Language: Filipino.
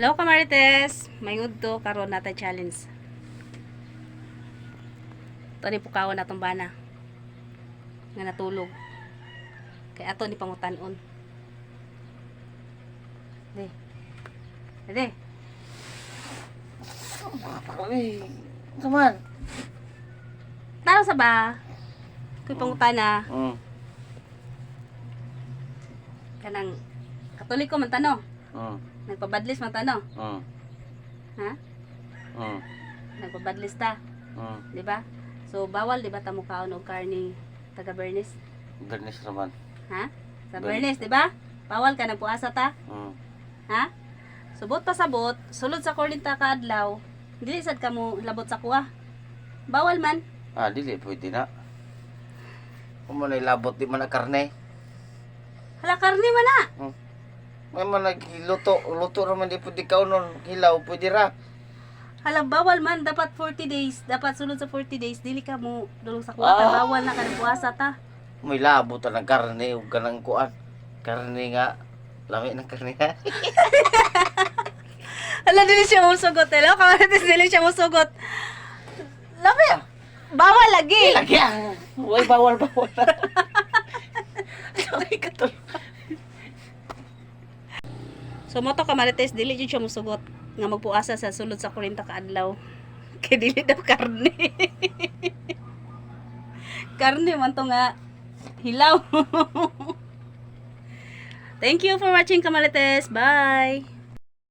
Hello Kamarites, may udto karon nata challenge. Tani pukawan natong bana nga natulog. Kay ato ni pangutan-on. De. De. Uy, come on. Taro sa ba? Kuy pangutana. Kanang Katoliko man tano. Nagpabadlis man tano. Ha? Nagpabadlis ta. Di ba? So bawal di ba ta mukaon og karne taga Bernes? Bernes naman. Ha? Sa Bernes, di ba? Bawal ka nagpuasa ta? Ha? Subot pa sabot, sulod sa korlinta ka adlaw, dili sad ka mo labot sa kuha. Bawal man. Dili, pwede na. Kung mo labot, di man na karne. Hala karne man na. May man nagluto. Luto naman di pwede kaunon. Hilaw, pwede ra. Hala bawal man, dapat 40 days, dapat sulod sa 40 days dili ka mo dulong sa kuha. Bawal na ka nagpuasa ta. May labot ng karne o ganang kuan. Karne nga. Lami ng karne nga. Hala dili siya musugot. Hello, Kamarites, dili siya musugot. Lami. Bawal lagi. Lagi ang. Uy, bawal. Lagi ka to. So mo to Kamarites, dili jud siya musugot nga magpuasa sa sulod sa 40 ka adlaw. Kay dili daw karne. Karne man to nga hilaw. Thank you for watching Kamarites. Bye.